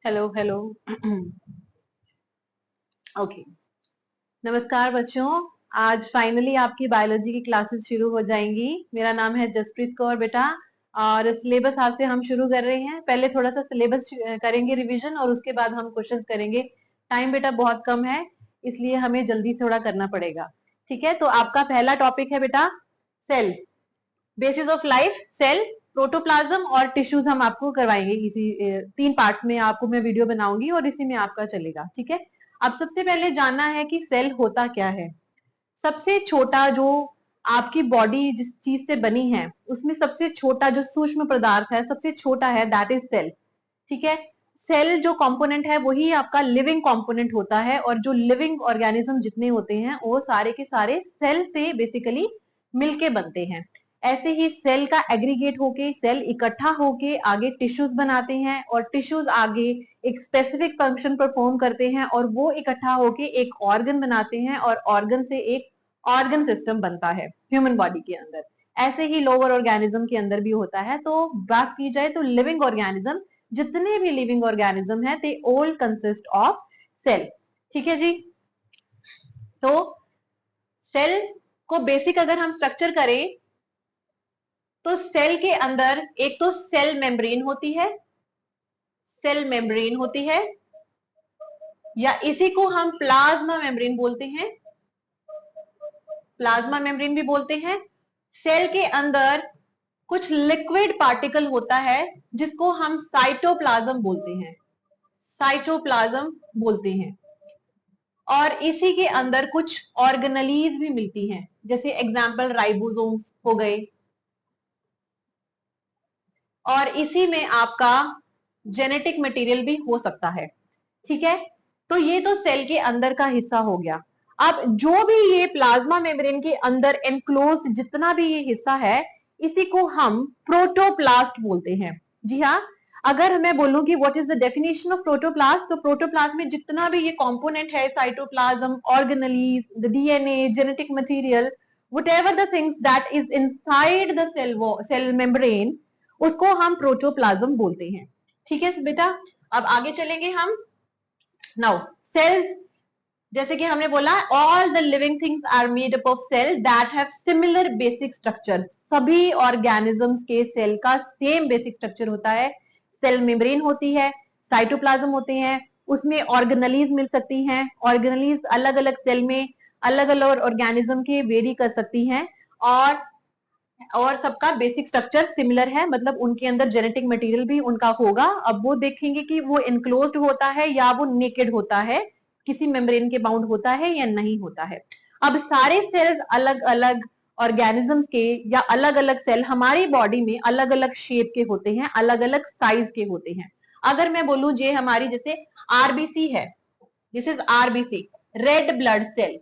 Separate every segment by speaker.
Speaker 1: Hello hello. Okay, नमस्कार बच्चों। आज फाइनली आपकी बायोलॉजी की क्लासेस शुरू हो जाएंगी। मेरा नाम है जसप्रीत कौर बेटा, और सिलेबस आज से हम शुरू कर रहे हैं। पहले थोड़ा सा सिलेबस करेंगे रिवीजन, और उसके बाद हम क्वेश्चंस करेंगे। टाइम बेटा बहुत कम है, इसलिए हमें जल्दी थोड़ा करना पड़ेगा। ठीक है, तो आपका पहला टॉपिक है बेटा cell, basis of life, cell, protoplasm और टिश्यूज हम आपको करवाएंगे। इसी 3 पार्ट्स में आपको मैं वीडियो बनाऊंगी और इसी में आपका चलेगा। ठीक है, अब सबसे पहले जानना है कि सेल होता क्या है। सबसे छोटा जो आपकी बॉडी जिस चीज से बनी है उसमें सबसे छोटा जो सूक्ष्म पदार्थ है, सबसे छोटा है, दैट इज सेल। ठीक है, सेल जो कंपोनेंट है वही आपका लिविंग कंपोनेंट होता है, और जो लिविंग ऑर्गेनिज्म जितने होते हैं वो सारे के सारे सेल से बेसिकली मिलके बनते हैं। ऐसे ही सेल का एग्रीगेट होके, सेल इकट्ठा होके आगे टिश्यूज बनाते हैं, और टिश्यूज आगे एक स्पेसिफिक फंक्शन परफॉर्म करते हैं, और वो इकट्ठा होके एक ऑर्गन बनाते हैं, और ऑर्गन से एक ऑर्गन सिस्टम बनता है ह्यूमन बॉडी के अंदर। ऐसे ही लोअर ऑर्गेनिज्म के अंदर भी होता है। तो बात की जाए तो लिविंग ऑर्गेनिज्म, जितने भी लिविंग ऑर्गेनिज्म है they all consist of cell. ठीक है जी। तो सेल को बेसिक अगर हम स्ट्रक्चर करें तो सेल के अंदर एक तो सेल मेम्ब्रेन होती है, सेल मेम्ब्रेन होती है, या इसी को हम प्लाज्मा मेम्ब्रेन बोलते हैं, प्लाज्मा मेम्ब्रेन भी बोलते हैं। सेल के अंदर कुछ लिक्विड पार्टिकल होता है जिसको हम साइटोप्लाज्म बोलते हैं, साइटोप्लाज्म बोलते हैं। और इसी के अंदर कुछ ऑर्गेनलीज भी मिलती हैं, जैसे एग्जांपल राइबोसोम्स हो गए, और इसी में आपका जेनेटिक मटेरियल भी हो सकता है। ठीक है, तो ये तो सेल के अंदर का हिस्सा हो गया। अब जो भी ये प्लाज्मा मेम्ब्रेन के अंदर एनक्लोज्ड जितना भी ये हिस्सा है, इसी को हम प्रोटोप्लास्ट बोलते हैं। जी हाँ, अगर मैं बोलूं कि what is the definition of protoplast, तो प्रोटोप्लास्ट में जितना भी ये कंपोनेंट है, cytoplasm, organelles, the DNA, genetic material, whatever the things that is inside the cell membrane, उसको हम प्रोटोप्लाज्म बोलते हैं। ठीक है बेटा, अब आगे चलेंगे हम। नाउ सेल्स, जैसे कि हमने बोला all the living things are made up of cell that have similar basic structure. सभी ऑर्गेनिजम्स के सेल का सेम बेसिक स्ट्रक्चर होता है। सेल मेम्ब्रेन होती है, साइटोप्लाज्म होते हैं, उसमें ऑर्गेनलीज मिल सकती हैं। ऑर्गेनलीज अलग अलग सेल में अलग अलग ऑर्गेनिज्म के वेरी कर सकती हैं, और सबका बेसिक स्ट्रक्चर सिमिलर है, मतलब उनके अंदर जेनेटिक मटेरियल भी उनका होगा। अब वो देखेंगे कि वो इनक्लोज्ड होता है या वो नेकेड होता है, किसी मेम्ब्रेन के बाउंड होता है या नहीं होता है। अब सारे सेल्स अलग अलग ऑर्गेनिजम्स के, या अलग अलग सेल हमारी बॉडी में अलग अलग शेप के होते हैं, अलग अलग साइज के होते हैं। अगर मैं बोलूं ये हमारी जैसे आरबीसी है, this is RBC, red blood cell,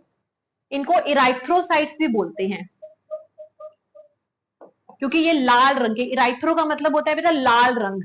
Speaker 1: इनको इराइथ्रोसाइट्स भी बोलते हैं, क्योंकि ये लाल रंग के, इराइथ्रो का मतलब होता है बेटा लाल रंग,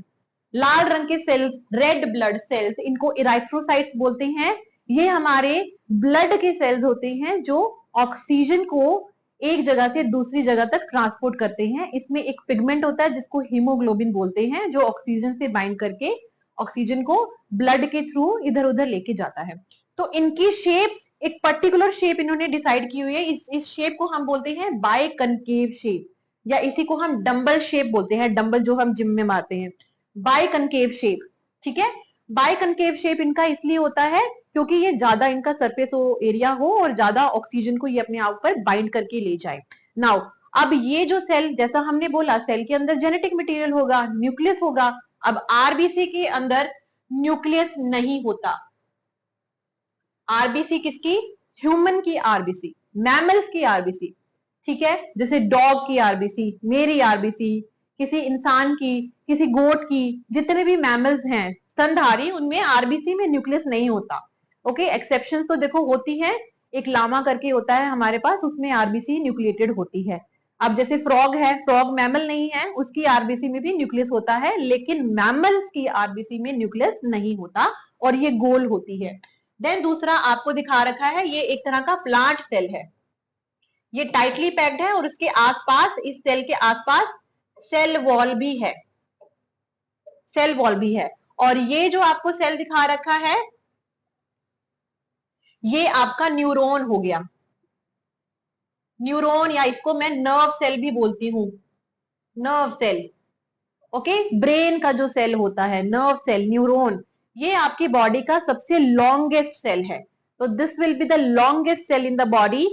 Speaker 1: लाल रंग के सेल्स, रेड ब्लड सेल्स, इनको इराइथ्रोसाइट्स बोलते हैं। ये हमारे ब्लड के सेल्स होते हैं जो ऑक्सीजन को एक जगह से दूसरी जगह तक ट्रांसपोर्ट करते हैं। इसमें एक पिगमेंट होता है जिसको हीमोग्लोबिन बोलते हैं, जो ऑक्सीजन से बाइंड करके ऑक्सीजन को ब्लड के थ्रू इधर उधर लेके जाता है। तो इनकी शेप्स, एक पर्टिकुलर शेप इन्होंने डिसाइड की हुई है। इस शेप को हम बोलते हैं बाइकनकेव शेप, या इसी को हम डंबल शेप बोलते हैं, डंबल जो हम जिम में मारते हैं, बाइकनकेव शेप। ठीक है, बाइकनकेव शेप इनका इसलिए होता है क्योंकि ये ज्यादा इनका सरफेस एरिया हो और ज्यादा ऑक्सीजन को ये अपने आप पर बाइंड करके ले जाए। नाउ अब ये जो सेल, जैसा हमने बोला सेल के अंदर जेनेटिक मटेरियल होगा, न्यूक्लियस होगा। अब आरबीसी के अंदर न्यूक्लियस नहीं होता। आरबीसी किसकी? ह्यूमन की आरबीसी, मैमल्स की आरबीसी। ठीक है, जैसे डॉग की आरबीसी, मेरी आरबीसी, किसी इंसान की, किसी गोट की, जितने भी मैमल्स हैं स्तनधारी, उनमें आरबीसी में न्यूक्लियस नहीं होता। ओके, एक्सेप्शन तो देखो होती है, एक लामा करके होता है हमारे पास, उसमें आरबीसी न्यूक्लिएटेड होती है। अब जैसे फ्रॉग है, फ्रॉग मैमल नहीं है, उसकी आरबीसी में भी न्यूक्लियस होता है, लेकिन मैमल्स की आरबीसी में न्यूक्लियस नहीं होता, और ये गोल होती है। देन दूसरा आपको दिखा रखा है, ये एक तरह का प्लांट सेल है, ये टाइटली पैक्ड है, और उसके आसपास, इस सेल के आसपास सेल वॉल भी है, सेल वॉल भी है। और ये जो आपको सेल दिखा रखा है ये आपका न्यूरॉन हो गया, न्यूरॉन, या इसको मैं नर्व सेल भी बोलती हूं, नर्व सेल। ओके, ब्रेन का जो सेल होता है नर्व सेल, न्यूरॉन, ये आपकी बॉडी का सबसे लॉन्गेस्ट सेल है। तो this will be the longest cell in the body.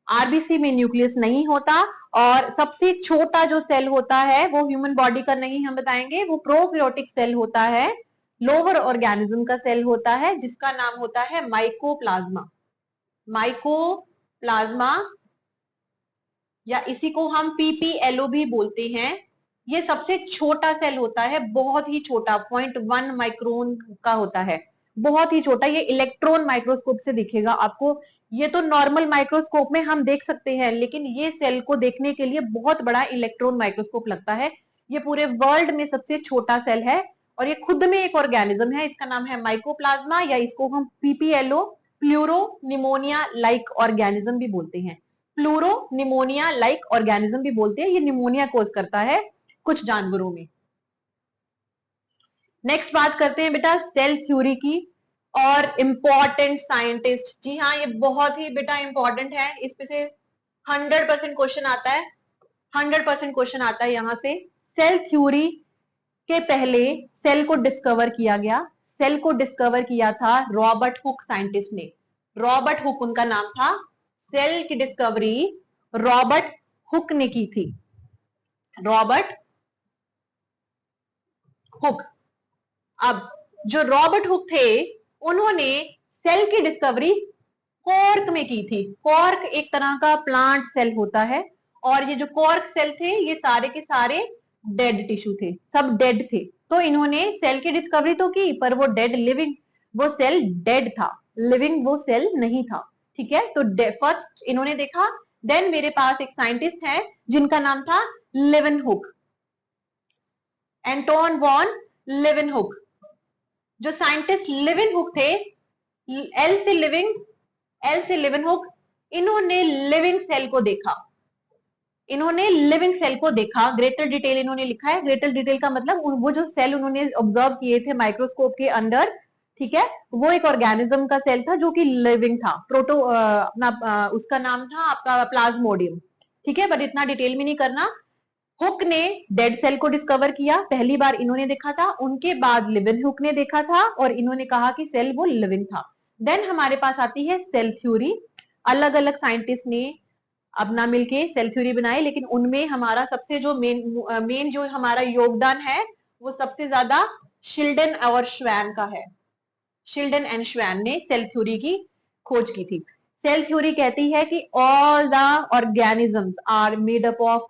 Speaker 1: RBC में न्यूक्लियस नहीं होता, और सबसे छोटा जो सेल होता है वो ह्यूमन बॉडी का नहीं हम बताएंगे, वो प्रोकैरियोटिक सेल होता है, लोअर ऑर्गेनिज्म का सेल होता है, जिसका नाम होता है माइकोप्लाज्मा। माइकोप्लाज्मा, या इसी को हम पीपीएलओ भी बोलते हैं। ये सबसे छोटा सेल होता है, बहुत ही छोटा, 0.1 माइक्रोन का होता है, बहुत ही छोटा। ये इलेक्ट्रॉन माइक्रोस्कोप से दिखेगा आपको। ये तो नॉर्मल माइक्रोस्कोप में हम देख सकते हैं, लेकिन ये सेल को देखने के लिए बहुत बड़ा इलेक्ट्रॉन माइक्रोस्कोप लगता है। ये पूरे वर्ल्ड में सबसे छोटा सेल है, और ये खुद में एक ऑर्गेनिज्म है, इसका नाम है माइकोप्लाज्मा, या इसको हम PPLO, pleuro pneumonia like organism भी बोलते हैं। प्लूरो निमोनिया लाइक ऑर्गेनिज्म भी बोलते हैं। ये निमोनिया कोज करता है कुछ जानवरों में। नेक्स्ट बात करते हैं बेटा सेल थ्योरी की, और इंपॉर्टेंट साइंटिस्ट। जी हाँ, ये बहुत ही बेटा इंपॉर्टेंट है, इस पे से 100% क्वेश्चन आता है, 100% क्वेश्चन आता है यहां से। सेल थ्योरी के पहले सेल को डिस्कवर किया गया, सेल को डिस्कवर किया था रॉबर्ट हुक साइंटिस्ट ने। रॉबर्ट हुक उनका नाम था। सेल की डिस्कवरी रॉबर्ट हुक ने की थी, रॉबर्ट हुक। अब जो रॉबर्ट हुक थे उन्होंने सेल की डिस्कवरी कॉर्क में की थी। कॉर्क एक तरह का प्लांट सेल होता है, और ये जो कॉर्क सेल थे ये सारे के सारे डेड टिश्यू थे, सब डेड थे। तो इन्होंने सेल की डिस्कवरी तो की, पर वो डेड, लिविंग वो सेल डेड था, लिविंग वो सेल नहीं था। ठीक है, तो फर्स्ट इन्होंने देखा। देन मेरे पास एक साइंटिस्ट है जिनका नाम था लेवेनहुक, एंटोन वॉन लेवेनहुक। जो साइंटिस्ट लेवेनहुक थे, एल से लेवेनहुक, इन्होंने लिविंग सेल को देखा, इन्होंने लिविंग सेल को देखा। ग्रेटर डिटेल इन्होंने लिखा है, ग्रेटर डिटेल का मतलब वो जो सेल उन्होंने ऑब्जर्व किए थे माइक्रोस्कोप के अंदर, ठीक है, वो एक ऑर्गेनिज्म का सेल था जो कि लिविंग था। प्रोटो अपना उसका नाम था आपका प्लाज्मोडियम। ठीक है, पर इतना डिटेल में नहीं करना। हुक ने डेड सेल को डिस्कवर किया, पहली बार इन्होंने देखा था, उनके बाद लेवेनहुक ने देखा था, और इन्होंने कहा कि सेल वो लिविंग था। देन हमारे पास आती है सेल थ्योरी। अलग अलग साइंटिस्ट ने अपना मिलके सेल थ्योरी बनाई, लेकिन उनमें हमारा सबसे जो मेन जो हमारा योगदान है वो सबसे ज्यादा शिल्डन और श्वैन का है। शिल्डन एंड श्वैन ने सेल थ्योरी की खोज की थी। सेल थ्योरी कहती है कि all the organisms are made up of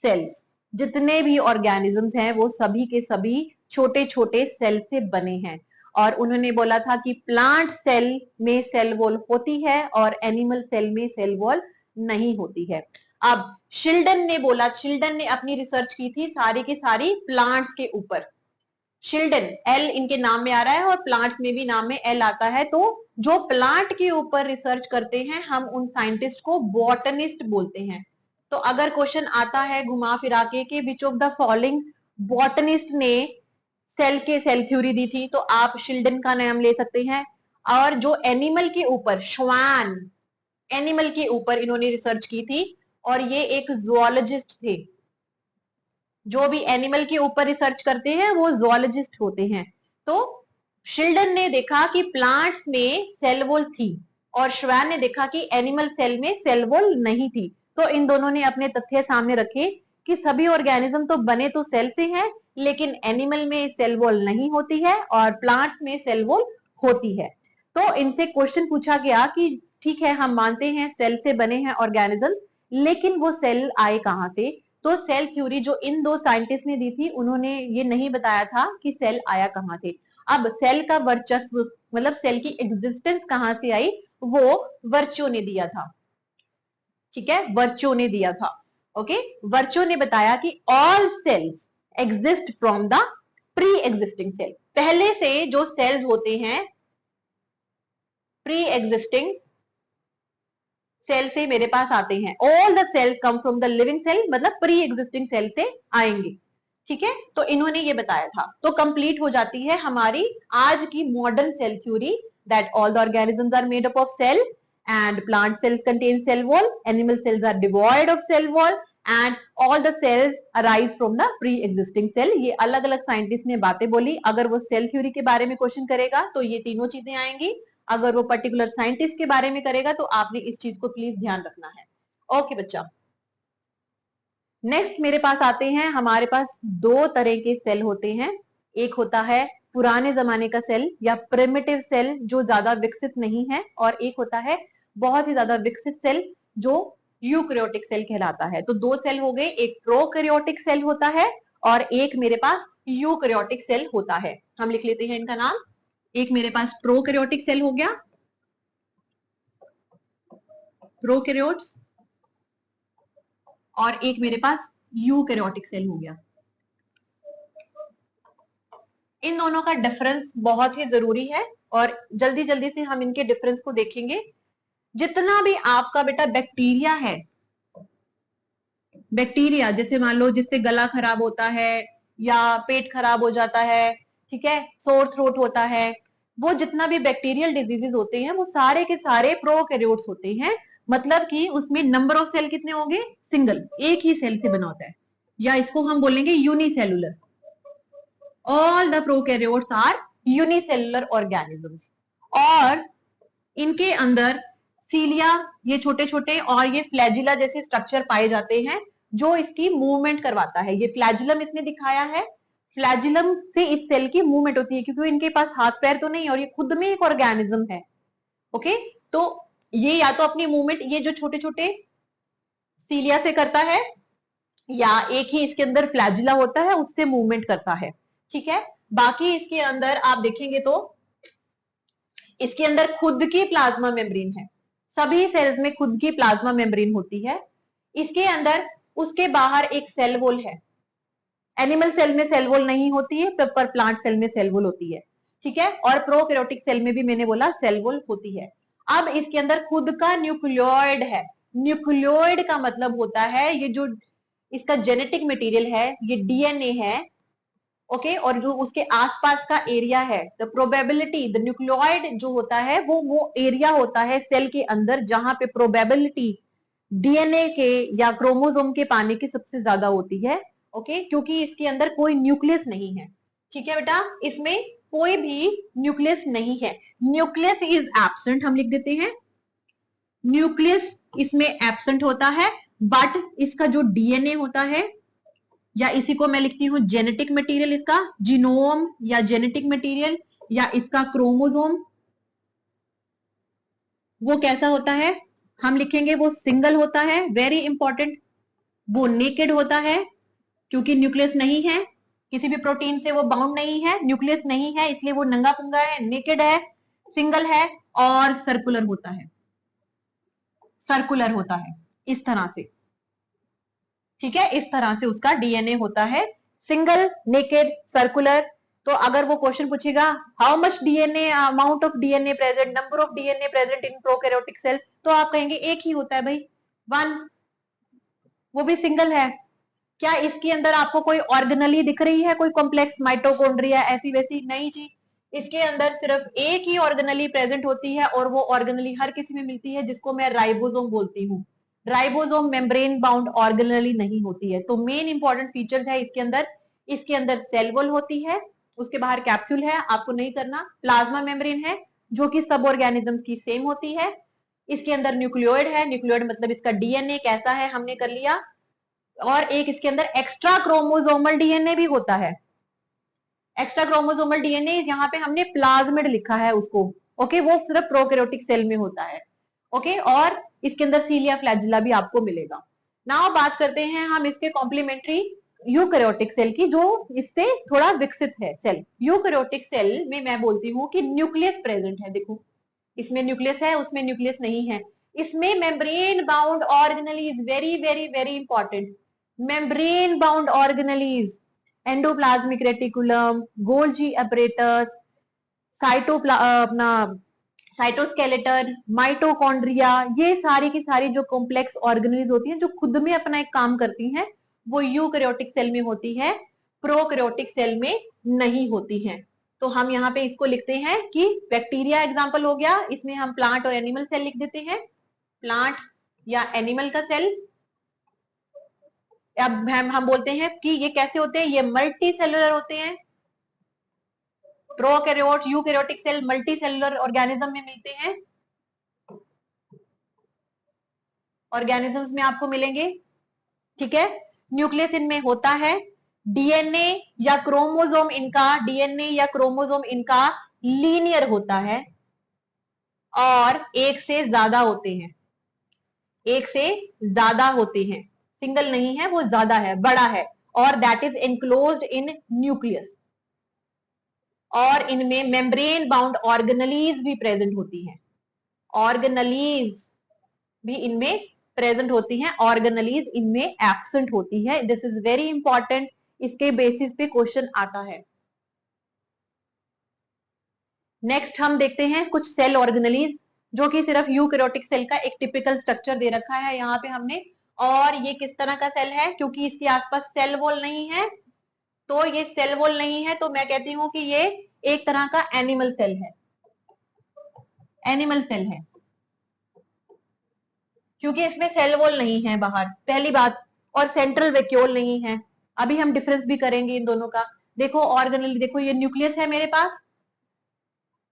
Speaker 1: cells. जितने भी ऑर्गेनिजम्स हैं वो सभी के सभी छोटे छोटे सेल से बने हैं। और उन्होंने बोला था कि प्लांट सेल में सेल वॉल होती है और एनिमल सेल में सेल वॉल नहीं होती है। अब शिल्डन ने बोला, शिल्डन ने अपनी रिसर्च की थी सारी की सारी प्लांट्स के ऊपर। शिल्डन, एल इनके नाम में आ रहा है और प्लांट्स में भी नाम में एल आता है। तो जो प्लांट के ऊपर रिसर्च करते हैं हम उन साइंटिस्ट को बॉटनिस्ट बोलते हैं। तो अगर क्वेश्चन आता है घुमा फिरा के कि which of the following botanist ने सेल थ्योरी दी थी, तो आप शिल्डन का नाम ले सकते हैं। और जो एनिमल के ऊपर, श्वान, एनिमल के ऊपर इन्होंने रिसर्च की थी, और ये एक जूलॉजिस्ट थे। जो भी एनिमल के ऊपर रिसर्च करते हैं वो जूलॉजिस्ट होते हैं। तो शिल्डन ने देखा कि प्लांट्स में सेल वॉल थी, और श्वैन ने देखा कि एनिमल सेल में सेल वॉल नहीं थी। तो इन दोनों ने अपने तथ्य सामने रखे कि सभी ऑर्गेनिज्म तो बने तो सेल से हैं, लेकिन एनिमल में सेल वॉल नहीं होती है और प्लांट्स में सेल वॉल होती है। तो इनसे क्वेश्चन पूछा गया कि ठीक है, हम मानते हैं सेल से बने हैं ऑर्गेनिजम्स, लेकिन वो सेल आए कहां से? तो सेल थ्योरी जो इन दो साइंटिस्ट ने दी थी, उन्होंने ये नहीं बताया था कि सेल आया कहां से। अब सेल का वर्चस्व, मतलब सेल की एग्जिस्टेंस कहां से आई, वो वर्च्यू ने दिया था। ठीक है, वर्च्यू ने दिया था। ओके, वर्च्यू ने बताया कि all cells exist from the pre existing cell. पहले से जो सेल्स होते हैं, प्री एग्जिस्टिंग सेल से मेरे पास आते हैं। All the cell come from the living cell, मतलब प्री एग्जिस्टिंग सेल से आएंगे। ठीक है, तो इन्होंने ये बताया था। तो कंप्लीट हो जाती है हमारी आज की modern cell theory, that all the organisms are made up of cell and plant cells contain cell wall, animal cells are devoid of cell wall and all the cells arise from the pre-existing cell। ये अलग अलग scientist ने बातें बोली। अगर वो cell theory के बारे में क्वेश्चन करेगा तो ये तीनों चीजें आएंगी, अगर वो पर्टिकुलर साइंटिस्ट के बारे में करेगा तो आपने इस चीज को प्लीज ध्यान रखना है। ओके बच्चा, नेक्स्ट मेरे पास आते हैं। हमारे पास दो तरह के सेल होते हैं, एक होता है पुराने जमाने का सेल या प्रिमिटिव सेल जो ज्यादा विकसित नहीं है, और एक होता है बहुत ही ज्यादा विकसित सेल जो यूकैरियोटिक सेल कहलाता है। तो दो सेल हो गए, एक प्रोकैरियोटिक सेल होता है और एक मेरे पास यूकैरियोटिक सेल होता है। हम लिख लेते हैं इनका नाम। एक मेरे पास प्रोकैरियोटिक सेल हो गया, प्रोकैरियोट्स, और एक मेरे पास यूकैरियोटिक सेल हो गया। इन दोनों का डिफरेंस बहुत ही जरूरी है और जल्दी जल्दी से हम इनके डिफरेंस को देखेंगे। जितना भी आपका बेटा बैक्टीरिया है, बैक्टीरिया जैसे मान लो जिससे गला खराब होता है या पेट खराब हो जाता है, ठीक है, सोर थ्रोट होता है, वो जितना भी बैक्टीरियल डिजीजेस होते हैं वो सारे के सारे प्रोकैरियोट्स होते हैं। मतलब कि उसमें नंबर ऑफ सेल कितने होंगे? सिंगल, एक ही सेल से बना होता है, या इसको हम बोलेंगे unicellular. All the prokaryotes are unicellular organisms, और इनके अंदर सीलिया, ये छोटे छोटे, और ये फ्लैजिला जैसे स्ट्रक्चर पाए जाते हैं जो इसकी मूवमेंट करवाता है। ये फ्लैजिलम इसने दिखाया है, फ्लैजिलम से इस सेल की मूवमेंट होती है, क्योंकि इनके पास हाथ पैर तो नहीं और ये खुद में एक ऑर्गेनिज्म है। ओके, तो ये या तो अपनी मूवमेंट ये जो छोटे छोटे सीलिया से करता है, या एक ही इसके अंदर फ्लैजिला होता है उससे मूवमेंट करता है। ठीक है, बाकी इसके अंदर आप देखेंगे तो इसके अंदर खुद की प्लाज्मा मेम्ब्रेन है। सभी सेल्स में खुद की प्लाज्मा मेम्ब्रेन होती है। इसके अंदर उसके बाहर एक सेल वॉल है। एनिमल सेल में सेल वॉल नहीं होती है, पर प्लांट सेल में सेल वॉल होती है। ठीक है, और प्रोकैरियोटिक सेल में भी मैंने बोला सेल वॉल होती है। अब इसके अंदर खुद का न्यूक्लियोइड है। न्यूक्लियोइड का मतलब होता है ये जो इसका जेनेटिक मटेरियल है, ये डीएनए है। ओके, और जो उसके आसपास का एरिया है, द प्रोबेबिलिटी, द न्यूक्लियोइड जो होता है वो एरिया होता है सेल के अंदर जहां पे प्रोबेबिलिटी डीएनए के या क्रोमोसोम के पाने की सबसे ज्यादा होती है। ओके, क्योंकि इसके अंदर कोई न्यूक्लियस नहीं है। ठीक है बेटा, इसमें कोई भी न्यूक्लियस नहीं है। न्यूक्लियस इज एब्सेंट, हम लिख देते हैं न्यूक्लियस इसमें एब्सेंट होता है, बट इसका जो डीएनए होता है, या इसी को मैं लिखती हूं जेनेटिक मटेरियल, इसका जीनोम या जेनेटिक मटेरियल, या इसका क्रोमोसोम, वो कैसा होता है? हम लिखेंगे वो सिंगल होता है, वेरी इंपॉर्टेंट। वो नेकेड होता है क्योंकि न्यूक्लियस नहीं है, किसी भी प्रोटीन से वो बाउंड नहीं है, न्यूक्लियस नहीं है, इसलिए वो नंगा पुंगा है, नेकेड है, सिंगल है, और सर्कुलर होता है। सर्कुलर होता है इस तरह से। ठीक है, इस तरह से उसका डीएनए होता है, सिंगल, नेकेड, सर्कुलर। तो अगर वो क्वेश्चन पूछेगा how much DNA, amount of DNA present, number of DNA present in prokaryotic cell, तो आप कहेंगे एक ही होता है भाई, वन, वो भी सिंगल है। क्या इसके अंदर आपको कोई ऑर्गेनली दिख रही है, कोई कॉम्प्लेक्स माइटोकॉन्ड्रिया ऐसी वैसी? नहीं जी, इसके अंदर सिर्फ एक ही ऑर्गेनली प्रेजेंट होती है, और वो ऑर्गेनली हर किसी में मिलती है, जिसको मैं राइबोसोम बोलती हूँ। राइबोसोम मेम्ब्रेन बाउंड ऑर्गेनली नहीं होती है। तो मेन इंपॉर्टेंट फीचर्स है इसके अंदर, इसके अंदर सेल वॉल होती है, उसके बाहर कैप्सूल है, आपको नहीं करना। प्लाज्मा मेम्ब्रेन है जो कि सब ऑर्गेनिजम्स की सेम होती है। इसके अंदर न्यूक्लियोइड है, न्यूक्लियोइड मतलब इसका डीएनए कैसा है हमने कर लिया। और एक इसके अंदर एक्स्ट्रा क्रोमोसोमल डीएनए भी होता है। एक्स्ट्रा क्रोमोसोमल डीएनए यहाँ पे हमने प्लाज्मिड लिखा है उसको। ओके, वो सिर्फ प्रोकैरियोटिक सेल में होता है। ओके, और इसके अंदर सीलिया फ्लैजिला भी आपको मिलेगा। नाउ बात करते हैं हम इसके कॉम्प्लीमेंट्री यूकैरियोटिक सेल की, जो इससे थोड़ा विकसित है सेल। यूकैरियोटिक सेल में मैं बोलती हूँ कि न्यूक्लियस प्रेजेंट है। देखो, इसमें न्यूक्लियस है, उसमें न्यूक्लियस नहीं है। इसमें membrane bound organelles, very very very important, membrane bound organelles, endoplasmic reticulum, Golgi apparatus, अपना साइटोस्केलेटन, माइटोकॉन्ड्रिया, ये सारी की सारी जो कॉम्प्लेक्स ऑर्गेनेलीज होती हैं जो खुद में अपना एक काम करती हैं, वो यूकैरियोटिक सेल में होती है। प्रोकैरियोटिक सेल में नहीं होती हैं। तो हम यहाँ पे इसको लिखते हैं कि बैक्टीरिया एग्जाम्पल हो गया, इसमें हम प्लांट और एनिमल सेल लिख देते हैं, प्लांट या एनिमल का सेल। अब हम बोलते हैं कि ये कैसे होते हैं, ये मल्टी सेलुलर होते हैं। Prokaryote, eukaryotic cell multi cellular organism में मिलते हैं, ऑर्गेनिजम्स में आपको मिलेंगे, ठीक है। न्यूक्लियस इनमें होता है, डीएनए या क्रोमोसोम इनका, डीएनए या क्रोमोसोम इनका लीनियर होता है और एक से ज्यादा होते हैं, एक से ज्यादा होते हैं, सिंगल नहीं है, वो ज्यादा है, बड़ा है, और that is enclosed in nucleus. और इनमें मेम्ब्रेन बाउंड ऑर्गेनलीज भी प्रेजेंट होती हैं, ऑर्गेनलीज भी इनमें प्रेजेंट होती हैं, ऑर्गेनलीज इनमें एब्सेंट होती है। दिस इज वेरी इंपॉर्टेंट, इसके बेसिस पे क्वेश्चन आता है। नेक्स्ट हम देखते हैं कुछ सेल ऑर्गेनलीज, जो कि सिर्फ यूकैरियोटिक सेल का एक टिपिकल स्ट्रक्चर दे रखा है यहाँ पे हमने। और ये किस तरह का सेल है, क्योंकि इसके आसपास सेल वॉल नहीं है, तो ये सेल वॉल नहीं है, तो मैं कहती हूं कि ये एक तरह का एनिमल सेल है, एनिमल सेल है, क्योंकि इसमें सेल वॉल नहीं है बाहर, पहली बात, और सेंट्रल वैक्यूल नहीं है। अभी हम डिफरेंस भी करेंगे इन दोनों का। देखो ऑर्गेनल, देखो ये न्यूक्लियस है मेरे पास,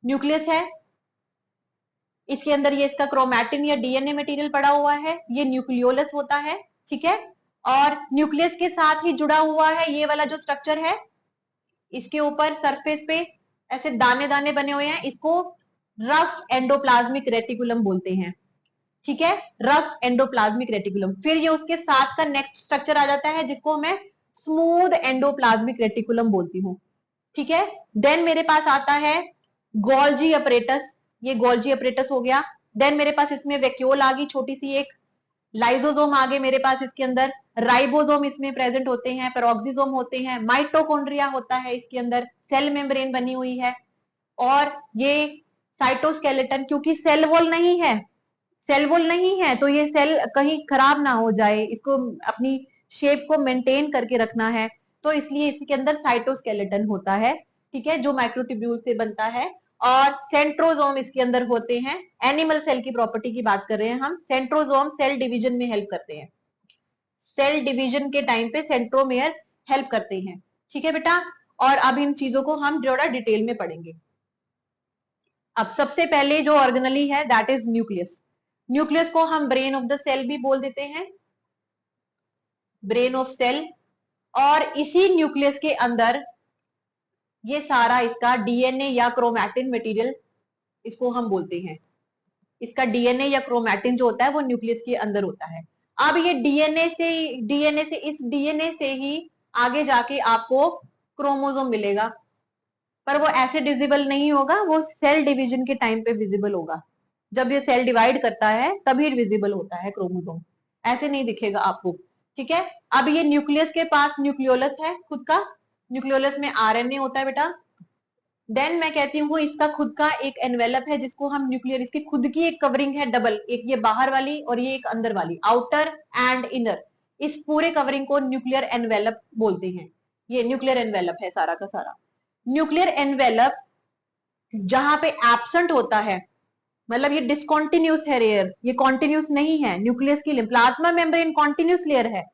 Speaker 1: न्यूक्लियस है, इसके अंदर ये इसका क्रोमैटिन या डीएनए मटेरियल पड़ा हुआ है, ये न्यूक्लियोलस होता है, ठीक है। और न्यूक्लियस के साथ ही जुड़ा हुआ है ये वाला जो स्ट्रक्चर है, इसके ऊपर सरफेस पे ऐसे दाने दाने बने हुए हैं, इसको रफ एंडोप्लाज्मिक रेटिकुलम बोलते हैं, ठीक है, रफ एंडोप्लाज्मिक रेटिकुलम। फिर ये उसके साथ का नेक्स्ट स्ट्रक्चर आ जाता है, जिसको मैं स्मूथ एंडोप्लाज्मिक रेटिकुलम बोलती हूँ, ठीक है। देन मेरे पास आता है गोल्जी अपरेटस, ये गोल्जी अपरेटस हो गया। देन मेरे पास इसमें वैक्यूल आ गई छोटी सी एक, लाइजोसोम आगे मेरे पास इसके अंदर, राइबोसोम इसमें प्रेजेंट होते हैं, पेरोक्सिसोम होते हैं, माइटोकॉन्ड्रिया होता है इसके अंदर, सेल मेम्ब्रेन बनी हुई है, और ये साइटोस्केलेटन, क्योंकि सेल वॉल नहीं है, सेल वॉल नहीं है तो ये सेल कहीं खराब ना हो जाए, इसको अपनी शेप को मेंटेन करके रखना है, तो इसलिए इसके अंदर साइटोस्केलेटन होता है, ठीक है, जो माइक्रोट्यूब्यूल से बनता है। और सेंट्रोजोम इसके अंदर होते हैं। एनिमल सेल की प्रॉपर्टी की बात कर रहे हैं हम, सेंट्रोजोम सेल डिवीजन में हेल्प करते हैं, सेल डिवीजन के टाइम पे सेंट्रोमेयर हेल्प करते हैं, ठीक है बेटा। और अब इन चीजों को हम थोड़ा डिटेल में पढ़ेंगे। अब सबसे पहले जो ऑर्गेनली है दैट इज न्यूक्लियस, न्यूक्लियस को हम ब्रेन ऑफ द सेल भी बोल देते हैं, ब्रेन ऑफ सेल। और इसी न्यूक्लियस के अंदर ये सारा इसका डीएनए या क्रोमैटिन मटेरियल, इसको हम बोलते हैं, इसका डीएनए या क्रोमैटिन जो होता है वो न्यूक्लियस के अंदर होता है। अब ये डीएनए से इस डीएनए से ही आगे जाके आपको क्रोमोसोम मिलेगा, पर वो ऐसे डिविजिबल नहीं होगा, वो सेल डिवीजन के टाइम पे विजिबल होगा, जब ये सेल डिवाइड करता है तभी विजिबल होता है क्रोमोसोम, ऐसे नहीं दिखेगा आपको, ठीक है। अब ये न्यूक्लियस के पास न्यूक्लियोलस है खुद का, न्यूक्लियोलस में आरएनए होता है बेटा। देन मैं कहती हूँ इसका खुद का एक एनवेलप है, जिसको हम न्यूक्लियर, इसकी खुद की एक कवरिंग है डबल, एक ये बाहर वाली और ये एक अंदर वाली, आउटर एंड इनर, इस पूरे कवरिंग को न्यूक्लियर एनवेलप बोलते हैं। ये न्यूक्लियर एनवेलप है सारा का सारा। न्यूक्लियर एनवेलप जहां पे एब्सेंट होता है, मतलब ये डिसकॉन्टिन्यूस है, रेयर, ये कॉन्टिन्यूस नहीं है न्यूक्लियस की। प्लाज्मा मेम्ब्रेन कॉन्टिन्यूस लेयर है,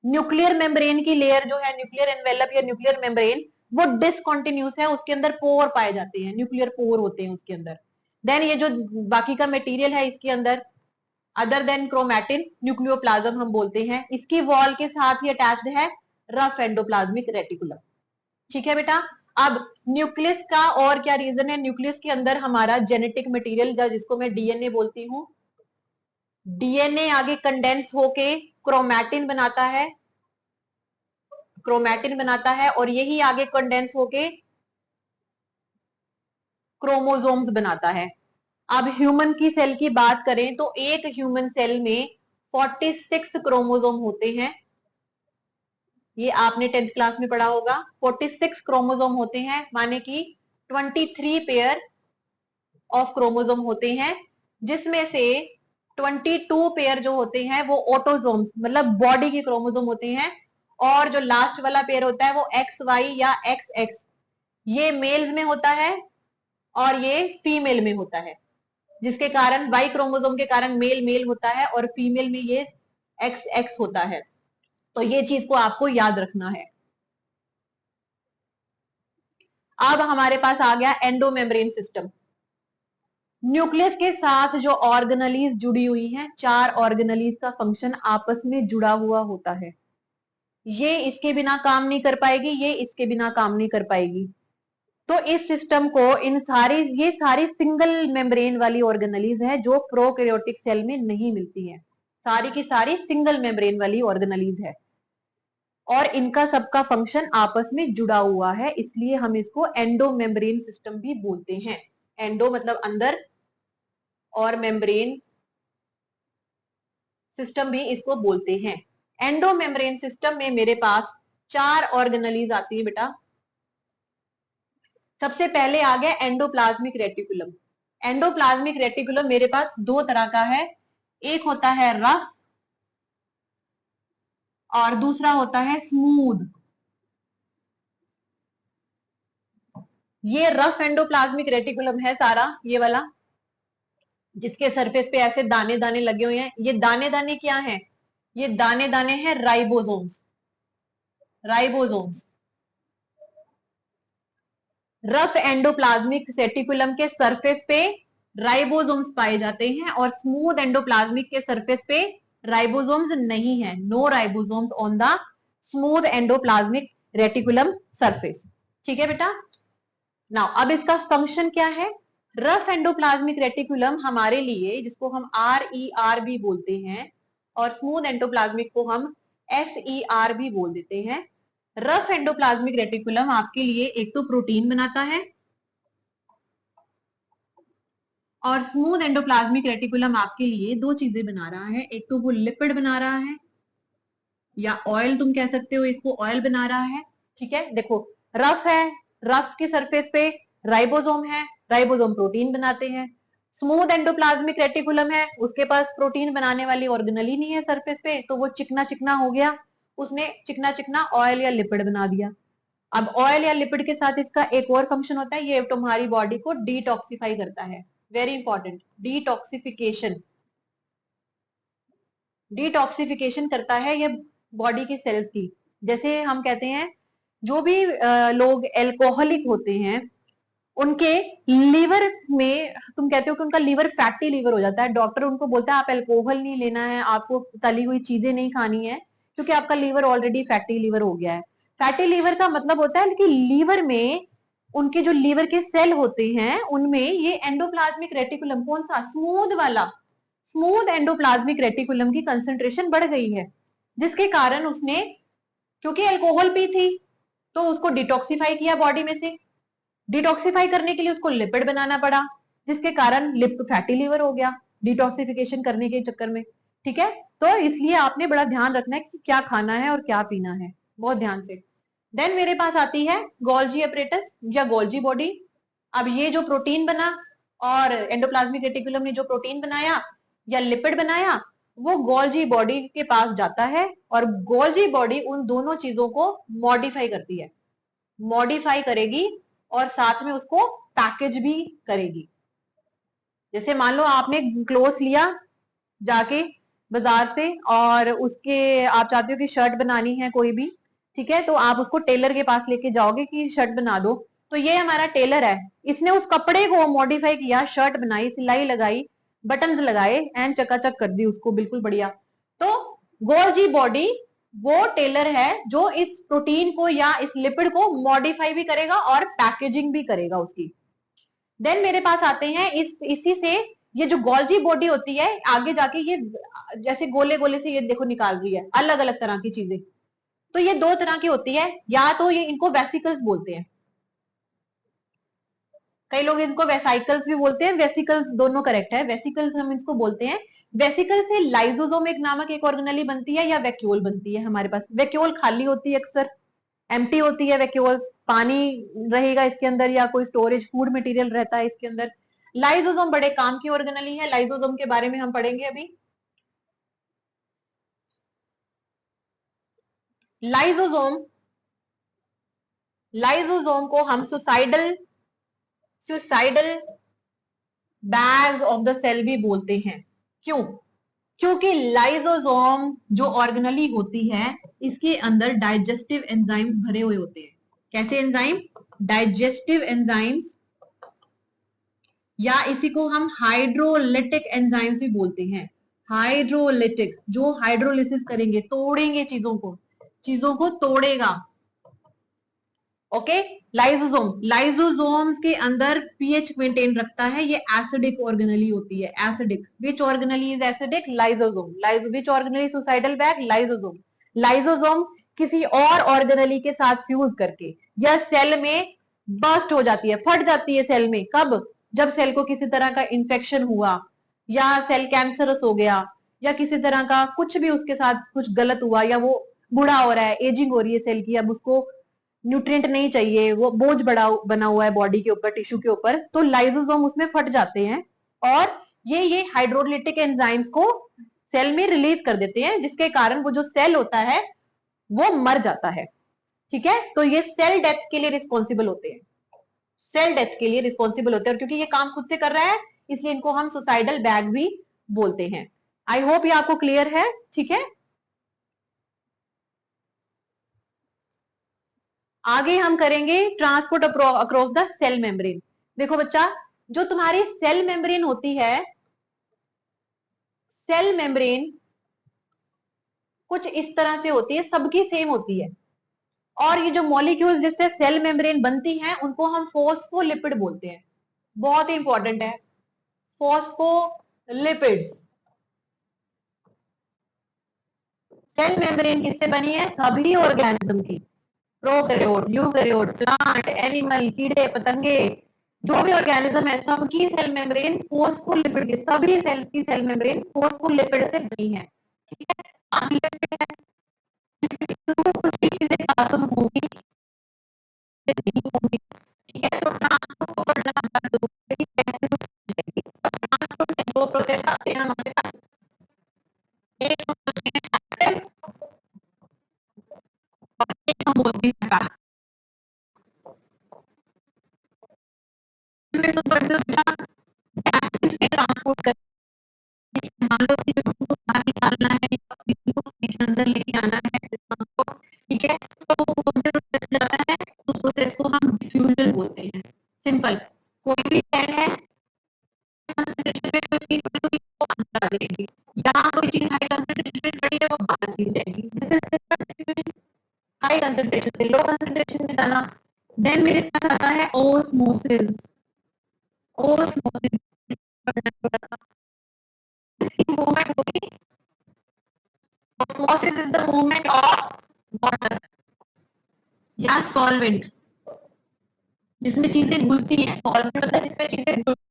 Speaker 1: न्यूक्लियर मेम्ब्रेन की लेयर जो है, न्यूक्लियर एनवेलप या न्यूक्लियर मेम्ब्रेन, वो डिसकॉन्टिन्यूस है, उसके अंदर पोर पाए जाते हैं, न्यूक्लियर पोर होते हैं उसके अंदर। देन ये जो बाकी का मटेरियल है इसके अंदर, अदर देन क्रोमैटिन, न्यूक्लियोप्लाज्म हम बोलते हैं, इसकी वॉल के साथ ही अटैच्ड है रफ एंडोप्लाज्मिक रेटिकुलम, ठीक है बेटा। अब न्यूक्लियस का और क्या रीजन है, न्यूक्लियस के अंदर हमारा जेनेटिक मटेरियल, जिसको मैं डीएनए बोलती हूँ, डीएनए आगे कंडेंस होके क्रोमैटिन बनाता है, क्रोमैटिन बनाता है, और यही आगे कंडेंस होके क्रोमोसोम्स बनाता है। अब ह्यूमन की सेल की बात करें तो एक ह्यूमन सेल में 46 क्रोमोसोम होते हैं, ये आपने 10th क्लास में पढ़ा होगा। 46 क्रोमोसोम होते हैं, माने कि 23 पेयर ऑफ क्रोमोसोम होते हैं, जिसमें से 22 पेयर जो होते हैं वो ऑटोसोम्स, मतलब बॉडी के क्रोमोसोम होते हैं, और जो लास्ट वाला पेयर होता है वो एक्स वाई या एक्स एक्स, ये मेल्स में होता है और ये फीमेल में होता है, जिसके कारण वाई क्रोमोसोम के कारण मेल मेल होता है और फीमेल में ये एक्स एक्स होता है। तो ये चीज को आपको याद रखना है। अब हमारे पास आ गया एंडोमेम्ब्रेन सिस्टम। न्यूक्लियस के साथ जो ऑर्गेनलीज जुड़ी हुई हैं, 4 ऑर्गेनलीज का फंक्शन आपस में जुड़ा हुआ होता है। ये इसके बिना काम नहीं कर पाएगी, ये इसके बिना काम नहीं कर पाएगी। तो इस सिस्टम को ये सारी सिंगल मेम्ब्रेन वाली ऑर्गेनलीज है जो प्रोकैरियोटिक सेल में नहीं मिलती हैं। सारी की सारी सिंगल मेम्ब्रेन वाली ऑर्गेनलीज है और इनका सबका फंक्शन आपस में जुड़ा हुआ है, इसलिए हम इसको एंडोमेम्ब्रेन सिस्टम भी बोलते हैं। एंडो मतलब अंदर और मेम्ब्रेन सिस्टम भी इसको बोलते हैं। एंडोमेम्ब्रेन सिस्टम में मेरे पास 4 ऑर्गेनलीज आती है बेटा। सबसे पहले आ गया एंडोप्लाज्मिक रेटिकुलम। एंडोप्लाज्मिक रेटिकुलम मेरे पास 2 तरह का है, एक होता है रफ और दूसरा होता है स्मूथ। ये रफ एंडोप्लाज्मिक रेटिकुलम है सारा, ये वाला, जिसके सरफेस पे ऐसे दाने दाने लगे हुए हैं। ये दाने दाने क्या हैं? ये दाने दाने हैं ribosomes. Ribosomes rough endoplasmic reticulum के सरफेस पे राइबोसोम्स पाए जाते हैं और स्मूथ एंडोप्लाज्मिक के सरफेस पे राइबोसोम्स नहीं है। No ribosomes on the smooth endoplasmic reticulum surface. ठीक है बेटा। नाउ अब इसका फंक्शन क्या है? रफ एंडोप्लाज्मिक रेटिकुलम हमारे लिए, जिसको हम RER भी बोलते हैं, और स्मूथ एंडोप्लाज्मिक को हम SER भी बोल देते हैं। रफ एंडोप्लाज्मिक रेटिकुलम आपके लिए एक तो प्रोटीन बनाता है और स्मूथ एंडोप्लाज्मिक रेटिकुलम आपके लिए 2 चीजें बना रहा है। एक तो वो लिपिड बना रहा है या ऑयल, तुम कह सकते हो इसको, ऑयल बना रहा है। ठीक है, देखो रफ है, रफ के सरफेस पे राइबोसोम है, राइबोसोम प्रोटीन बनाते हैं। स्मूथ एंडोप्लाज्मिक रेटिकुलम है, उसके पास प्रोटीन बनाने वाली ऑर्गेनल ही नहीं है सरफेस पे, तो वो चिकना चिकना हो गया, उसने चिकना चिकना ऑयल या लिपिड बना दिया। अब ऑयल या लिपिड के साथ इसका एक और फंक्शन होता है, ये तुम्हारी बॉडी को डिटॉक्सिफाई करता है। Very important, detoxification. डिटॉक्सिफिकेशन करता है ये बॉडी के सेल्स की। जैसे हम कहते हैं जो भी लोग एल्कोहलिक होते हैं उनके लीवर में, तुम कहते हो कि उनका लीवर फैटी लीवर हो जाता है, डॉक्टर उनको बोलता है आप अल्कोहल नहीं लेना है, आपको तली हुई चीजें नहीं खानी है, क्योंकि आपका लीवर ऑलरेडी फैटी लीवर हो गया है। फैटी लीवर का मतलब होता है कि लीवर में उनके जो लीवर के सेल होते हैं उनमें ये एंडोप्लाज्मिक रेटिकुलम, कौन सा? स्मूथ वाला, स्मूथ एंडोप्लाज्मिक रेटिकुलम की कंसेंट्रेशन बढ़ गई है, जिसके कारण उसने, क्योंकि अल्कोहल पी थी तो उसको डिटॉक्सिफाई किया बॉडी में से। डिटॉक्सिफाई करने के लिए उसको लिपिड बनाना पड़ा, जिसके कारण फैटी लिवर हो गया डिटॉक्सिफिकेशन करने के चक्कर में। ठीक है, तो इसलिए आपने बड़ा ध्यान रखना है कि क्या खाना है और क्या पीना है, बहुत ध्यान से। देन मेरे पास आती है गोल्जी अपरेटस या गोल्जी बॉडी। अब ये जो प्रोटीन बना और एंडोप्लाज्मिक रेटिकुलम ने जो प्रोटीन बनाया या लिपिड बनाया, वो गोल्जी बॉडी के पास जाता है और गोल्जी बॉडी उन दोनों चीजों को मॉडिफाई करती है, मॉडिफाई करेगी और साथ में उसको पैकेज भी करेगी। जैसे मान लो आपने क्लोथ लिया जाके बाजार से और उसके आप चाहते हो कि शर्ट बनानी है कोई भी, ठीक है, तो आप उसको टेलर के पास लेके जाओगे कि शर्ट बना दो। तो ये हमारा टेलर है, इसने उस कपड़े को मॉडिफाई किया, शर्ट बनाई, सिलाई लगाई, बटन लगाए एंड चकाचक कर दी उसको बिल्कुल बढ़िया। तो गोल्जी बॉडी वो टेलर है जो इस प्रोटीन को या इस लिपिड को मॉडिफाई भी करेगा और पैकेजिंग भी करेगा उसकी। देन मेरे पास आते हैं इसी से ये जो गोल्जी बॉडी होती है आगे जाके ये जैसे गोले गोले से ये देखो निकाल रही है अलग अलग तरह की चीजें। तो ये 2 तरह की होती है, या तो ये इनको वेसिकल्स बोलते हैं, कई लोग इनको वेसाइकल्स भी बोलते हैं, वेसिकल्स दोनों करेक्ट है, वेसिकल्स हम इसको बोलते हैं। वेसिकल से लाइजोसोम एक नामक एक ऑर्गेनली बनती है या वैक्यूल बनती है। हमारे पास वैक्यूल खाली होती है, अक्सर एम्प्टी होती है वैक्यूल, पानी रहेगा इसके अंदर या कोई स्टोरेज फूड मटेरियल रहता है इसके अंदर। लाइजोसोम बड़े काम की ऑर्गेनली है, लाइजोसोम के बारे में हम पढ़ेंगे अभी। लाइसोसोम, लाइसोसोम को हम suicidal bags of the cell भी बोलते हैं। क्यों? क्योंकि लाइसोसोम जो ऑर्गेनली होती है, इसके अंदर डाइजेस्टिव एंजाइम्स भरे हुए होते हैं। कैसे एंजाइम? डाइजेस्टिव एंजाइम्स, या इसी को हम हाइड्रोलिटिक एंजाइम्स भी बोलते हैं। हाइड्रोलिटिक, जो हाइड्रोलिसिस करेंगे, तोड़ेंगे चीजों को तोड़ेगा। ओके, लाइसोसोम, लाइसोसोम्स के अंदर पीएच मेंटेन रखता है। ये एसिडिक ऑर्गेनली होती है, acidic. Which organelle is acidic? Lysosome. Which organelle suicidal bag? Lysosome. Lysosome किसी और ऑर्गेनली के साथ फ्यूज करके या सेल में बर्स्ट हो जाती है, फट जाती है सेल में। कब? जब सेल को किसी तरह का इंफेक्शन हुआ, या सेल कैंसरस हो गया, या किसी तरह का कुछ भी उसके साथ कुछ गलत हुआ, या वो बूढ़ा हो रहा है, एजिंग हो रही है सेल की, अब उसको न्यूट्रिएंट नहीं चाहिए, वो बोझ बना हुआ है बॉडी के ऊपर, टिश्यू के ऊपर, तो लाइसोसोम उसमें फट जाते हैं और ये हाइड्रोलिटिक एंजाइम्स को सेल में रिलीज कर देते हैं, जिसके कारण वो जो सेल होता है वो मर जाता है। ठीक है, तो ये सेल डेथ के लिए रिस्पॉन्सिबल होते हैं, सेल डेथ के लिए रिस्पॉन्सिबल होते हैं। और क्योंकि ये काम खुद से कर रहा है, इसलिए इनको हम सुसाइडल बैग भी बोलते हैं। आई होप ये आपको क्लियर है। ठीक है, आगे हम करेंगे transport across the cell membrane. देखो बच्चा, जो तुम्हारी सेल मेम्ब्रेन होती है, सेल मेम्ब्रेन कुछ इस तरह से होती है, सबकी सेम होती है। और ये जो मॉलिक्यूल्स जिससे सेल मेम्ब्रेन बनती हैं, उनको हम फोस्फोलिपिड बोलते हैं। बहुत ही इंपॉर्टेंट है, फोस्फोलिपिड्स। सेल मेम्ब्रेन किससे बनी है? सभी ऑर्गेनिज्म की, प्रोकैरियोट, यूकैरियोट, प्लांट, एनिमल, कीड़े पतंगे, जो भी ऑर्गेनिज्म है, सबकी सेल मेम्ब्रेन फोस्फोलिपिड की, सभी सेल्स की सेल मेम्ब्रेन फोस्फोलिपिड से बनी है। ठीक है, कुछ चीजें पास होगी, नहीं होगी। ठीक है, तो ट्रांसपोर्ट दो प्रोसेस आते हैं हमारे पास। एक हम बोलते हैं पास में, तो ट्रांसपोर्ट कर, मान लो कि तुमको बाहर निकालना है, अंदर लेके आना है, ठीक है, तो वो जाता है, उस प्रोसेस को हम डिफ्यूजन बोलते हैं। सिंपल, कोई भी सेल है, यहाँ कोई चीज हाई कंसंट्रेशन में पड़ी है, वो बाहर चली जाएगी। हाई कंसंट्रेशन से लो कंसंट्रेशन में जाना। देन मेरे पास आता है ओस्मोसिस। ओस्मोसिस मूवमेंट होगी। Osmosis is the movement of water या सॉल्वेंट, जिसमें चीजें घुलती हैं। सॉल्वेंट होता है जिसमें चीजें घुलती।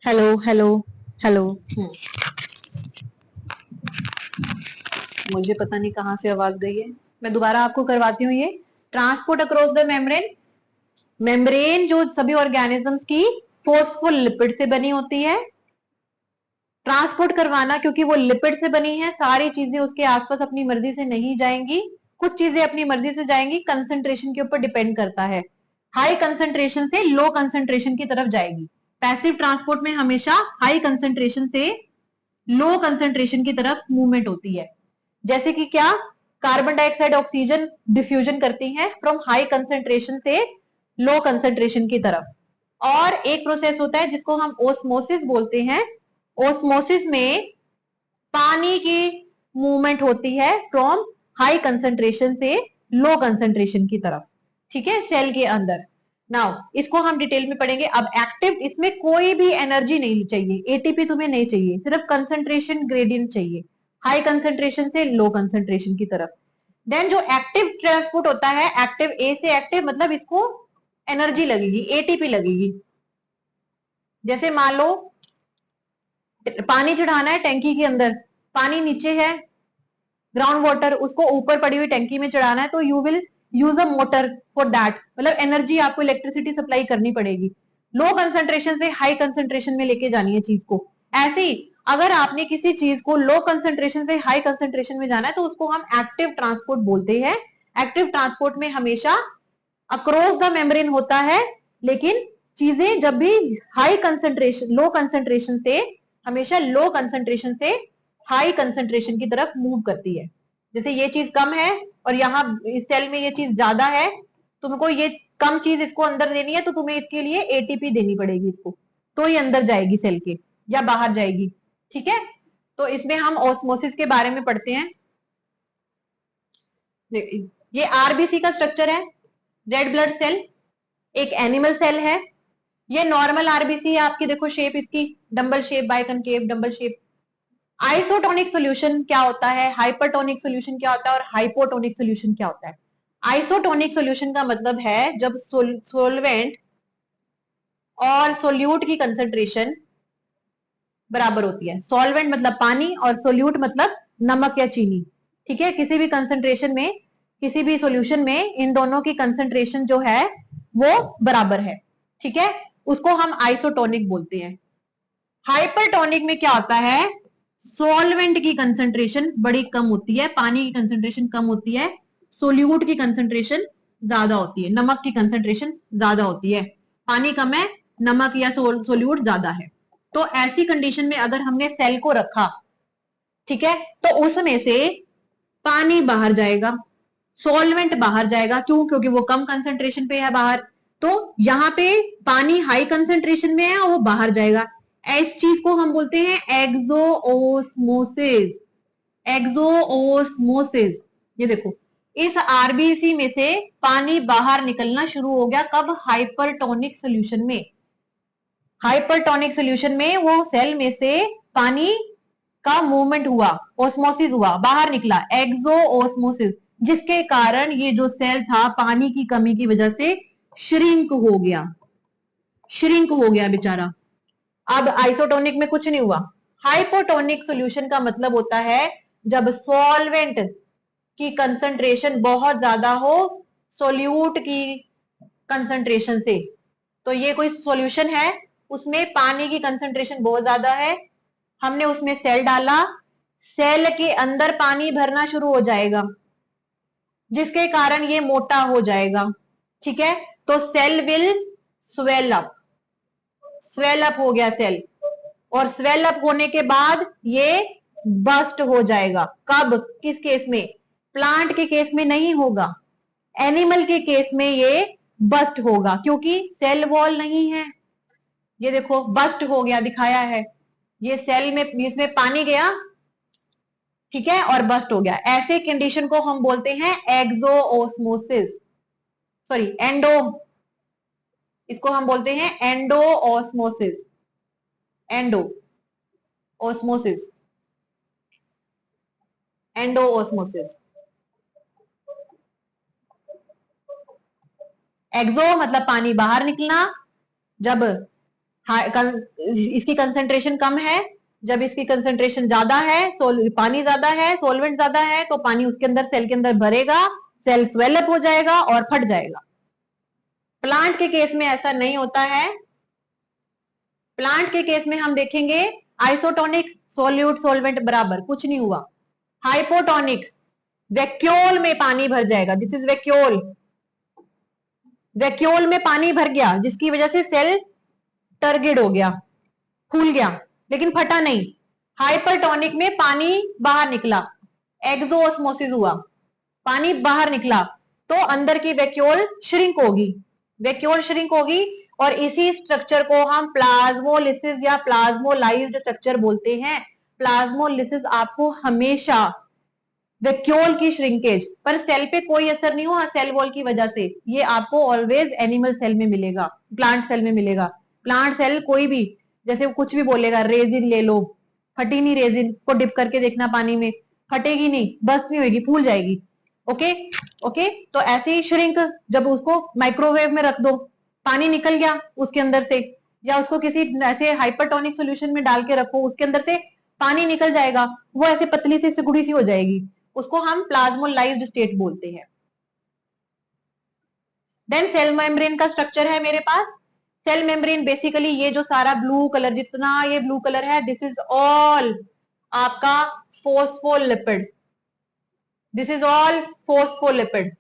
Speaker 1: Hello hello hello. मुझे पता नहीं कहां से आवाज गई है, मैं दोबारा आपको करवाती हूँ। ये transport across the membrane, membrane जो सभी ऑर्गेनिजम्स की फोस्फोलिपिड से बनी होती है। ट्रांसपोर्ट करवाना, क्योंकि वो लिपिड से बनी है, सारी चीजें उसके आसपास अपनी मर्जी से नहीं जाएंगी, कुछ चीजें अपनी मर्जी से जाएंगी, कंसंट्रेशन के ऊपर डिपेंड करता है। हाई कंसंट्रेशन से लो कंसंट्रेशन की तरफ जाएगी। पैसिव ट्रांसपोर्ट में हमेशा हाई कंसंट्रेशन से लो कंसंट्रेशन की तरफ मूवमेंट होती है। जैसे कि क्या? कार्बन डाइऑक्साइड ऑक्सीजन डिफ्यूजन करती है फ्रॉम हाई कंसंट्रेशन से लो कंसंट्रेशन की तरफ। और एक प्रोसेस होता है जिसको हम ओस्मोसिस बोलते हैं। ओस्मोसिस में पानी की मूवमेंट होती है फ्रॉम हाई कंसंट्रेशन से लो कंसंट्रेशन की तरफ। ठीक है, सेल के अंदर। नाउ इसको हम डिटेल में पढ़ेंगे। अब एक्टिव, इसमें कोई भी एनर्जी नहीं चाहिए, एटीपी तुम्हें नहीं चाहिए, सिर्फ कंसंट्रेशन ग्रेडियंट चाहिए, हाई कंसंट्रेशन से लो कंसंट्रेशन की तरफ। देन जो एक्टिव ट्रांसपोर्ट होता है, एक्टिव ए से एक्टिव, मतलब इसको एनर्जी लगेगी, एटीपी लगेगी। जैसे मान लो पानी चढ़ाना है टैंकी के अंदर, पानी नीचे है ग्राउंड वाटर, उसको ऊपर पड़ी हुई टैंकी में चढ़ाना है, तो you will use a motor for that, मतलब एनर्जी आपको इलेक्ट्रिसिटी सप्लाई करनी पड़ेगी। लो कंसंट्रेशन से हाई कंसंट्रेशन में लेके जानी है चीज को। ऐसे ही अगर आपने किसी चीज को लो कंसंट्रेशन से हाई कंसंट्रेशन में जाना है तो उसको हम एक्टिव ट्रांसपोर्ट बोलते हैं। एक्टिव ट्रांसपोर्ट में हमेशा अक्रॉस द मेम्ब्रेन होता है, लेकिन चीजें जब भी हाई कंसंट्रेशन, लो कंसंट्रेशन से, हमेशा लो कंसंट्रेशन से हाई कंसंट्रेशन की तरफ मूव करती है। जैसे ये चीज कम है और यहाँ इस सेल में ये चीज ज्यादा है, तुमको ये कम चीज इसको अंदर देनी है तो तुम्हें इसके लिए एटीपी देनी पड़ेगी इसको, तो ये अंदर जाएगी सेल के या बाहर जाएगी। ठीक है, तो इसमें हम ऑस्मोसिस के बारे में पढ़ते हैं। ये आरबीसी का स्ट्रक्चर है, रेड ब्लड सेल, एक एनिमल सेल है। ये नॉर्मल आरबीसी है आपकी, देखो शेप इसकी dumbbell shape, biconcave dumbbell shape. Isotonic solution क्या होता है, हाइपरटोनिक सॉल्यूशन क्या होता है और हाइपोटोनिक सॉल्यूशन क्या होता है। आइसोटोनिक सॉल्यूशन का मतलब है जब सोलवेंट और सोल्यूट की कंसंट्रेशन बराबर होती है। सॉल्वेंट मतलब पानी और सोल्यूट मतलब नमक या चीनी। ठीक है, किसी भी कंसंट्रेशन में, किसी भी सॉल्यूशन में इन दोनों की कंसंट्रेशन जो है वो बराबर है। ठीक है, उसको हम आइसोटोनिक बोलते हैं। हाइपरटोनिक में क्या होता है, सॉल्वेंट की कंसंट्रेशन बड़ी कम होती है, पानी की कंसंट्रेशन कम होती है, सोल्यूट की कंसंट्रेशन ज्यादा होती है, नमक की कंसंट्रेशन ज्यादा होती है। पानी कम है, नमक या सोल्यूट ज्यादा है। तो ऐसी कंडीशन में अगर हमने सेल को रखा, ठीक है, तो उसमें से पानी बाहर जाएगा, सॉल्वेंट बाहर जाएगा। क्यों? क्योंकि वो कम कंसंट्रेशन पे है बाहर, तो यहाँ पे पानी हाई कंसंट्रेशन में है और वो बाहर जाएगा। इस चीज को हम बोलते हैं एक्सोओस्मोसिस। एक्सोओस्मोसिस, ये देखो इस आरबीसी में से पानी बाहर निकलना शुरू हो गया, कब? हाइपरटोनिक सोल्यूशन में। हाइपरटोनिक सोल्यूशन में वो सेल में से पानी का मूवमेंट हुआ, ओस्मोसिस हुआ, बाहर निकला, एक्सोओस्मोसिस, जिसके कारण ये जो सेल था पानी की कमी की वजह से श्रिंक हो गया, श्रिंक हो गया बेचारा। अब आइसोटोनिक में कुछ नहीं हुआ। हाइपोटोनिक सॉल्यूशन का मतलब होता है जब सॉल्वेंट की कंसंट्रेशन बहुत ज्यादा हो सोल्यूट की कंसंट्रेशन से। तो ये कोई सॉल्यूशन है, उसमें पानी की कंसंट्रेशन बहुत ज्यादा है, हमने उसमें सेल डाला, सेल के अंदर पानी भरना शुरू हो जाएगा, जिसके कारण ये मोटा हो जाएगा। ठीक है, तो cell will swell up, swell up हो गया सेल, और स्वेल अप होने के बाद ये बस्ट हो जाएगा। कब? किस केस में? प्लांट के केस में नहीं होगा, एनिमल के केस में ये बस्ट होगा, क्योंकि सेल वॉल नहीं है। ये देखो बस्ट हो गया, दिखाया है, ये सेल में, इसमें पानी गया, ठीक है, और बस्ट हो गया। ऐसे कंडीशन को हम बोलते हैं एक्सोओस्मोसिस, सॉरी एंडो, इसको हम बोलते हैं एंडोओस्मोसिस, एंडो ओस्मोसिस, एंडोओस्मोसिस। एक्सो मतलब पानी बाहर निकलना, जब इसकी कंसंट्रेशन कम है, जब इसकी कंसंट्रेशन ज्यादा है, पानी ज्यादा है, सॉल्वेंट ज्यादा है, तो पानी उसके अंदर, सेल के अंदर भरेगा, सेल स्वेलअप हो जाएगा और फट जाएगा। प्लांट के केस में ऐसा नहीं होता है। प्लांट के केस में हम देखेंगे आइसोटोनिक, सोल्यूट सॉल्वेंट बराबर, कुछ नहीं हुआ। हाइपोटोनिक, वैक्यूल में पानी भर जाएगा, दिस इज वैक्यूल, वैक्यूल में पानी भर गया जिसकी वजह से सेल टर्गिड हो गया, फूल गया, लेकिन फटा नहीं। हाइपरटोनिक में पानी बाहर निकला, एक्सोओस्मोसिस हुआ, पानी बाहर निकला, तो अंदर की वैक्यूल श्रिंक होगी, वैक्यूल श्रिंक होगी, और इसी स्ट्रक्चर को हम प्लाज्मोलिसिस या प्लाज्मोलाइज्ड स्ट्रक्चर बोलते हैं। प्लाज्मोलिसिस आपको हमेशा वैक्यूल की श्रिंकेज, पर सेल पे कोई असर नहीं हुआ सेल वॉल की वजह से। ये आपको ऑलवेज एनिमल सेल में मिलेगा, प्लांट सेल में मिलेगा। प्लांट सेल कोई भी जैसे कुछ भी बोलेगा, रेजिन ले लो, फटी नहीं रेजिन को डिप करके देखना पानी में, फटेगी नहीं, बस्ट नहीं होगी, फूल जाएगी। ओके ओके, तो ऐसे ही श्रिंक, जब उसको माइक्रोवेव में रख दो, पानी निकल गया उसके अंदर से, या उसको किसी ऐसे हाइपरटोनिक सोल्यूशन में डाल के रखो, उसके अंदर से पानी निकल जाएगा, वो ऐसे पतली सी सिकुड़ी सी हो जाएगी, उसको हम प्लाज्मोलाइज्ड स्टेट बोलते हैं। देन सेल मेम्ब्रेन का स्ट्रक्चर है मेरे पास। सेल मेम्ब्रेन बेसिकली ये जो सारा ब्लू कलर, जितना ये ब्लू कलर है, दिस इज ऑल आपका phospholipid, this is all phospholipid.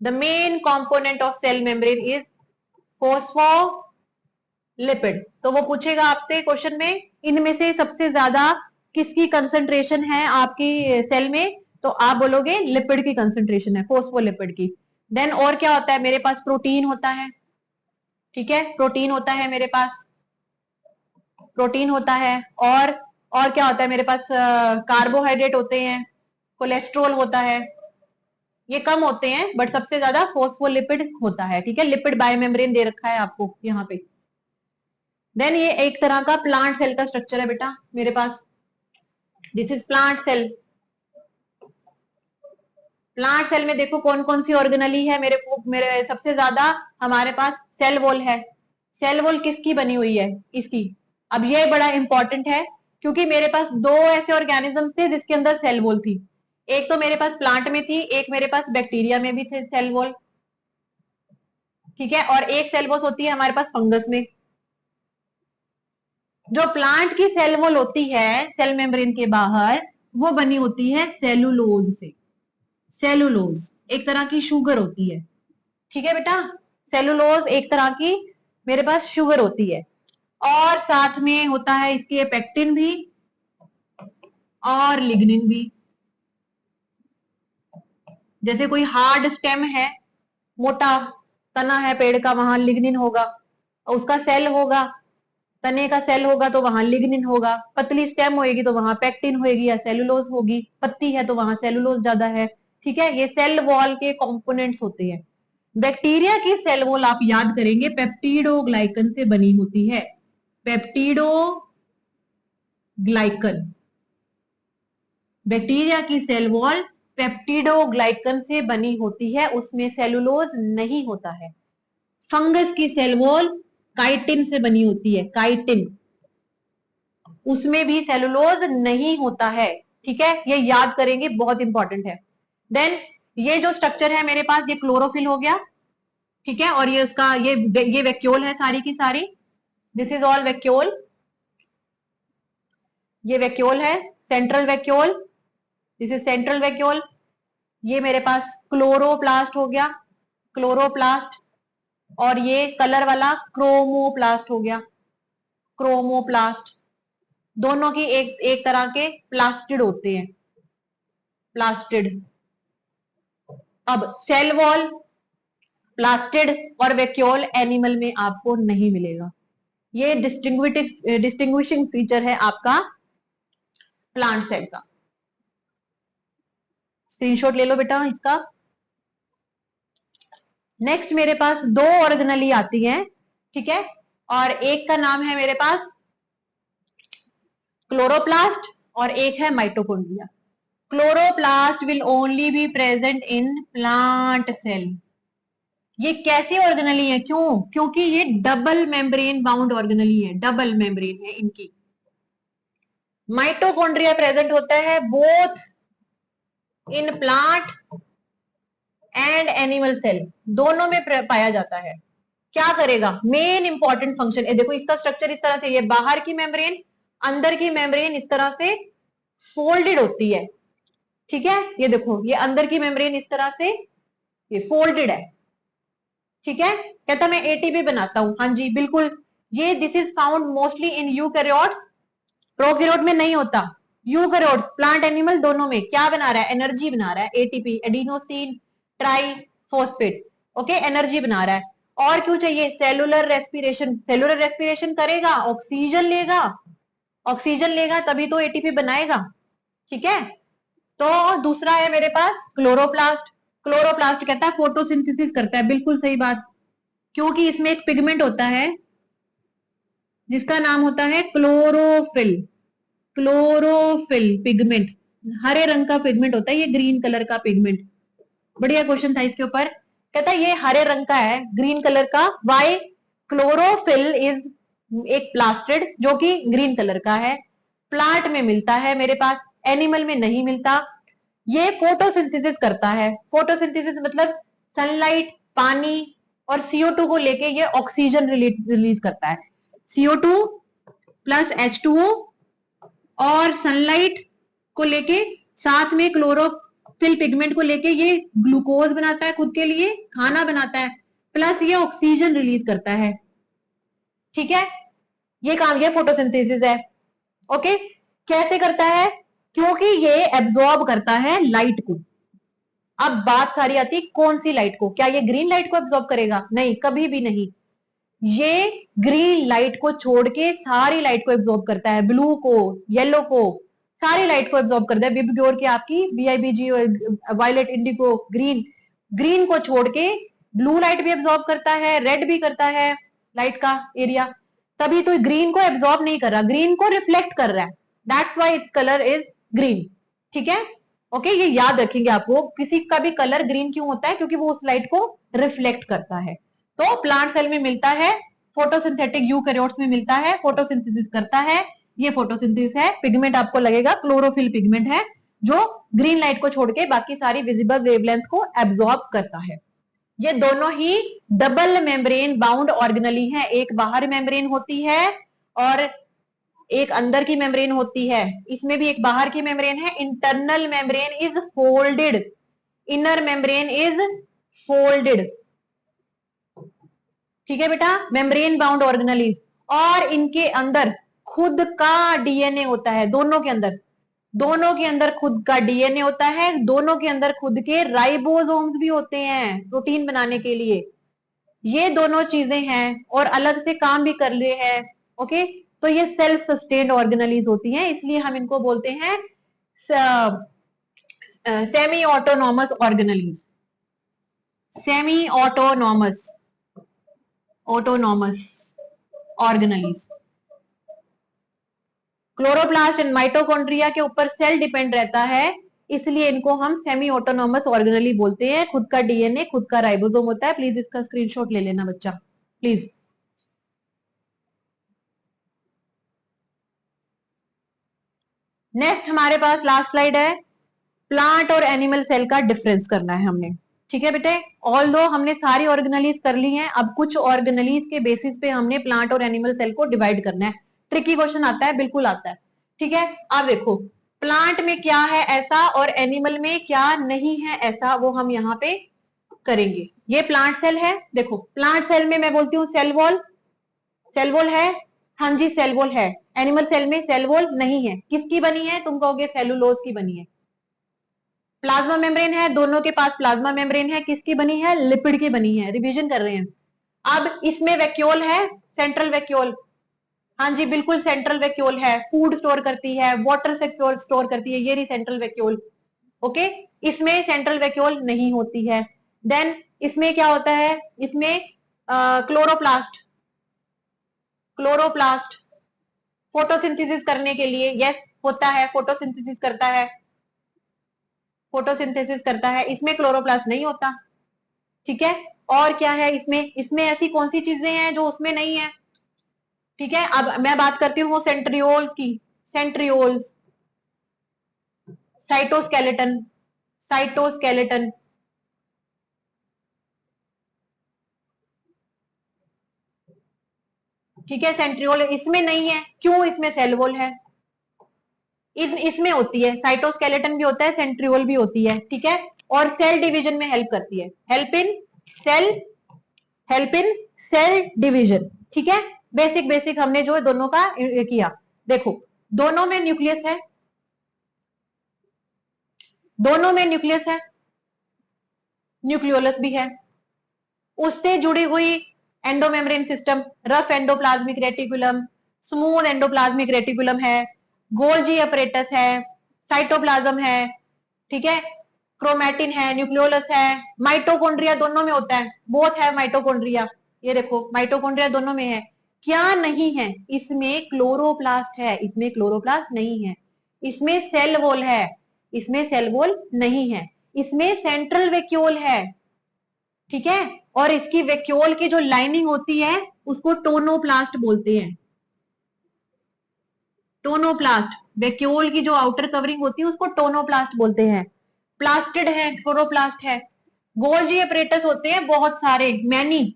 Speaker 1: The main component of cell membrane is phospholipid. तो वो पूछेगा आपसे क्वेश्चन में, इनमें से सबसे ज्यादा किसकी कंसंट्रेशन है आपकी सेल में, तो आप बोलोगे लिपिड की कंसंट्रेशन है, फोस्फोलिपिड की। देन और क्या होता है मेरे पास, प्रोटीन होता है, ठीक है, प्रोटीन होता है मेरे पास, प्रोटीन होता है, और क्या होता है मेरे पास, कार्बोहाइड्रेट होते हैं, कोलेस्ट्रॉल होता है, ये कम होते हैं बट सबसे ज्यादा फोस्फोलिपिड होता है, ठीक है। लिपिड बायोमेम्ब्रेन दे रखा है आपको यहाँ पे। देन ये एक तरह का प्लांट सेल का स्ट्रक्चर है बेटा मेरे पास, this is plant cell. Plant cell में देखो कौन कौन सी ऑर्गेनली है मेरे सबसे ज्यादा हमारे पास सेल वॉल है। सेल वॉल किसकी बनी हुई है, इसकी। अब ये बड़ा इंपॉर्टेंट है, क्योंकि मेरे पास दो ऐसे ऑर्गेनिज्म थे जिसके अंदर सेल वॉल थी। एक तो मेरे पास प्लांट में थी, एक मेरे पास बैक्टीरिया में भी थे सेल वॉल, ठीक है। और एक सेल वॉल होती है हमारे पास फंगस में। जो प्लांट की सेल वॉल होती है सेल मेम्ब्रेन के बाहर, वो बनी होती है सेलुलोज से। सेलुलोज एक तरह की शुगर होती है, ठीक है बेटा। सेलुलोज एक तरह की मेरे पास शुगर होती है, और साथ में होता है इसके पेक्टिन भी और लिग्निन भी। जैसे कोई हार्ड स्टेम है, मोटा तना है पेड़ का, वहां लिग्निन होगा, उसका सेल होगा, तने का सेल होगा तो वहां लिग्निन होगा, पतली स्टेम होगी तो वहां पेक्टिन होगी या सेलुलोज होगी, पत्ती है तो वहां सेलुलोज ज्यादा है, ठीक है। ये सेल वॉल के कंपोनेंट्स होते हैं। बैक्टीरिया की सेल वॉल आप याद करेंगे पेप्टिडोग्लाइकन से बनी होती है, पेप्टिडोग्लाइकन। बैक्टीरिया की सेल वॉल पेप्टिडोग्लाइकन से बनी होती है, उसमें सेलुलोज नहीं होता है। फंगस की सेल वॉल काइटिन से बनी होती है, काइटिन, उसमें भी सेलुलोज नहीं होता है, ठीक है। ये याद करेंगे, बहुत इंपॉर्टेंट है। देन ये जो स्ट्रक्चर है मेरे पास, ये क्लोरोफिल हो गया, ठीक है। और ये उसका ये वैक्यूल है सारी की सारी, दिस इज ऑल वैक्यूल, ये वैक्यूल है, central vacuole, this is central vacuole. ये मेरे पास क्लोरोप्लास्ट हो गया, क्लोरोप्लास्ट। और ये कलर वाला क्रोमोप्लास्ट हो गया, क्रोमोप्लास्ट। दोनों की एक एक तरह के प्लास्टिड होते हैं, प्लास्टिड। अब सेल वॉल, प्लास्टिड और वैक्यूल एनिमल में आपको नहीं मिलेगा। ये डिस्टिंग्विशिंग फीचर है आपका प्लांट सेल का। स्क्रीनशॉट ले लो बेटा इसका। नेक्स्ट मेरे पास दो ऑर्गेनली आती हैं, ठीक है। और एक का नाम है मेरे पास क्लोरोप्लास्ट और एक है mitochondria. Chloroplast will only be present in plant cell. ये कैसे ऑर्गेनली है, क्यों, क्योंकि ये डबल मेम्ब्रेन बाउंड ऑर्गेनली है, डबल मेम्ब्रेन है इनकी। माइटोकॉन्ड्रिया प्रेजेंट होता है both in plant and animal cell, दोनों में पाया जाता है। क्या करेगा, मेन इंपॉर्टेंट फंक्शन है, देखो इसका स्ट्रक्चर इस तरह से, ये बाहर की मेम्ब्रेन, अंदर की मेम्ब्रेन इस तरह से फोल्डेड होती है, ठीक है। ये देखो ये अंदर की मेम्ब्रेन इस तरह से ये फोल्डेड है, ठीक है। कहता मैं एटीपी बनाता हूं, हाँ जी बिल्कुल। ये this is found mostly in eukaryotes, prokaryote में नहीं होता। यूकैरियोट्स प्लांट एनिमल दोनों में क्या बना रहा है, एनर्जी बना रहा है, ATP, adenosine triphosphate, okay, energy बना रहा है। और क्यों चाहिए, सेलुलर रेस्पिरेशन, सेलुलर रेस्पिरेशन करेगा, ऑक्सीजन लेगा, ऑक्सीजन लेगा तभी तो एटीपी बनाएगा, ठीक है। तो दूसरा है मेरे पास क्लोरोप्लास्ट। क्लोरोप्लास्ट कहता है फोटोसिंथेसिस करता है, बिल्कुल सही बात, क्योंकि इसमें एक पिगमेंट होता है जिसका नाम होता है क्लोरोफिल। क्लोरोफिल पिगमेंट हरे रंग का पिगमेंट होता है, ये ग्रीन कलर का पिगमेंट। बढ़िया क्वेश्चन था इसके ऊपर, कहता है ये हरे रंग का है, ग्रीन कलर का। वाई? क्लोरोफिल इज एक प्लास्टिड जो कि ग्रीन कलर का है, प्लांट में मिलता है मेरे पास, एनिमल में नहीं मिलता। ये फोटोसिंथेसिस करता है। फोटोसिंथेसिस मतलब सनलाइट, पानी और CO2 को लेके ये ऑक्सीजन रिलीज करता है। CO2 प्लस H2O और सनलाइट को लेके, साथ में क्लोरोफिल पिगमेंट को लेके ये ग्लूकोज बनाता है, खुद के लिए खाना बनाता है, प्लस ये ऑक्सीजन रिलीज करता है। ठीक है, ये काम, ये फोटोसिंथेसिस है। ओके, कैसे करता है? क्योंकि ये एब्जॉर्ब करता है लाइट को। अब बात सारी आती है कौन सी लाइट को? क्या ये ग्रीन लाइट को एब्जॉर्ब करेगा? नहीं, कभी भी नहीं। ये ग्रीन लाइट को छोड़ के सारी लाइट को एब्जॉर्ब करता है, ब्लू को, येलो को, सारी लाइट को एब्जॉर्ब करता है। विबग्योर की आपकी BIBG, violet, indigo, green, green को छोड़ के ब्लू लाइट भी एब्जॉर्ब करता है, रेड भी करता है लाइट का एरिया। तभी तो ग्रीन को एब्जॉर्ब नहीं कर रहा, ग्रीन को रिफ्लेक्ट कर रहा है, that's why its colour is green. ठीक है, ओके, ये याद रखेंगे आपको, किसी का भी कलर ग्रीन क्यों होता है? क्योंकि वो उस लाइट को रिफ्लेक्ट करता है। तो प्लांट सेल में मिलता है, फोटोसिंथेटिक यूकैरियोट्स में मिलता है, फोटोसिंथेसिस करता है। ये फोटोसिंथेसिस है। पिगमेंट आपको लगेगा क्लोरोफिल पिगमेंट है, जो ग्रीन लाइट को छोड़ के बाकी सारी विजिबल वेवलेंथ को एब्जॉर्ब करता है। ये दोनों ही डबल मेम्ब्रेन बाउंड ऑर्गेनली है, एक बाहर मेम्ब्रेन होती है और एक अंदर की मेम्ब्रेन होती है। इसमें भी एक बाहर की मेम्ब्रेन है। Internal membrane is folded, inner membrane is folded. ठीक है बेटा, मेम्ब्रेन बाउंड ऑर्गेनलीज, और इनके अंदर खुद का DNA होता है। दोनों के अंदर, दोनों के अंदर खुद का DNA होता है, दोनों के अंदर खुद के राइबोसोम्स भी होते हैं प्रोटीन बनाने के लिए। ये दोनों चीजें हैं और अलग से काम भी कर रहे हैं। ओके, तो ये सेल्फ सस्टेन्ड ऑर्गेनलीज होती हैं, इसलिए हम इनको बोलते हैं semi autonomous organelles. Semi autonomous, autonomous organelles. Chloroplast and mitochondria के ऊपर सेल डिपेंड रहता है, इसलिए इनको हम सेमी ऑटोनॉमस ऑर्गेनली बोलते हैं। खुद का DNA, खुद का राइबोसोम होता है। प्लीज इसका स्क्रीनशॉट ले लेना बच्चा, प्लीज। नेक्स्ट हमारे पास लास्ट स्लाइड है, प्लांट और एनिमल सेल का डिफरेंस करना है हमने। ठीक है बेटे, ऑल दो हमने सारी ऑर्गेनलीज कर ली हैं, अब कुछ ऑर्गेनलीज के बेसिस पे हमने प्लांट और एनिमल सेल को डिवाइड करना है। ट्रिकी क्वेश्चन आता है, बिल्कुल आता है। ठीक है, आप देखो प्लांट में क्या है ऐसा और एनिमल में क्या नहीं है ऐसा, वो हम यहाँ पे करेंगे। ये प्लांट सेल है, देखो प्लांट सेल में मैं बोलती हूँ सेल वॉल, सेल वॉल है, हाँ जी सेल वॉल है। एनिमल सेल में सेल वॉल नहीं है, किसकी बनी है? तुम कहोगे सेलुलोज की बनी है। प्लाज्मा मेम्ब्रेन है, दोनों के पास प्लाज्मा मेम्ब्रेन है, किसकी बनी है? लिपिड की बनी है। रिवीजन कर रहे हैं। अब इसमें वैक्यूल है, सेंट्रल वैक्यूल, हाँ जी बिल्कुल सेंट्रल वैक्यूल है, फूड स्टोर करती है, वाटर स्टोर करती है, ये रही सेंट्रल वैक्यूल। ओके, इसमें सेंट्रल वैक्यूल नहीं होती है। देन इसमें क्या होता है? इसमें क्लोरोप्लास्ट, क्लोरोप्लास्ट फोटोसिंथेसिस करने के लिए, यस होता है, फोटोसिंथेसिस करता है, फोटोसिंथेसिस करता है। इसमें क्लोरोप्लास्ट नहीं होता। ठीक है, और क्या है इसमें? इसमें ऐसी कौन सी चीजें हैं जो उसमें नहीं है? ठीक है, अब मैं बात करती हूँ सेंट्रियोल्स की। Centrioles, cytoskeleton, cytoskeleton. ठीक है, सेंट्रियोल इसमें नहीं है, क्यों? इसमें सेल वॉल है। इसमें होती है, साइटोस्केलेटन भी होता है, सेंट्रियोल भी होती है। ठीक है, और सेल डिवीजन में हेल्प करती है, help in cell, help in cell division. ठीक है, बेसिक बेसिक हमने जो दोनों का किया। देखो दोनों में न्यूक्लियस है, दोनों में न्यूक्लियस है, न्यूक्लियोलस भी है, उससे जुड़ी हुई endomembrane system, rough endoplasmic reticulum, smooth endoplasmic reticulum है, गोल्जी अपरेटस है, साइटोप्लाज्म है, ठीक है, क्रोमैटिन है, न्यूक्लियोलस है, माइटोकॉन्ड्रिया दोनों में होता है, बोथ है माइटोकॉन्ड्रिया, ये देखो माइटोकॉन्ड्रिया दोनों में है। क्या नहीं है इसमें? क्लोरोप्लास्ट है, इसमें क्लोरोप्लास्ट नहीं है। इसमें सेल वॉल है, इसमें सेल वॉल नहीं है। इसमें सेंट्रल वैक्यूल है, ठीक है, और इसकी वैक्यूल की जो लाइनिंग होती है उसको टोनोप्लास्ट बोलते हैं। टोनोप्लास्ट, वैक्यूल की जो आउटर कवरिंग होती है उसको टोनोप्लास्ट बोलते हैं। प्लास्टिड है, क्लोरोप्लास्ट है। गोल्जी अपरेटस होते हैं बहुत सारे, मैनी,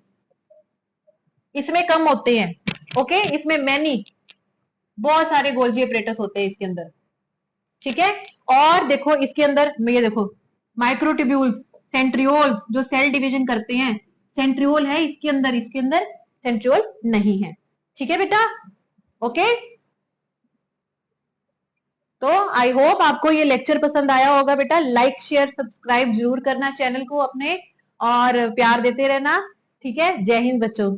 Speaker 1: इसमें कम होते हैं। ओके, इसमें मैनी, बहुत सारे गोल्जी अपरेटस होते हैं इसके अंदर, ठीक है। और देखो इसके अंदर ये देखो माइक्रोट्यूब्यूल्स, सेंट्रियोल्स जो सेल डिवीजन करते हैं, सेंट्रियोल है इसके अंदर सेंट्रियोल नहीं है, ठीक है बेटा। ओके, तो आई होप आपको ये लेक्चर पसंद आया होगा बेटा। लाइक शेयर सब्सक्राइब जरूर करना चैनल को अपने, और प्यार देते रहना, ठीक है। जय हिंद बच्चों।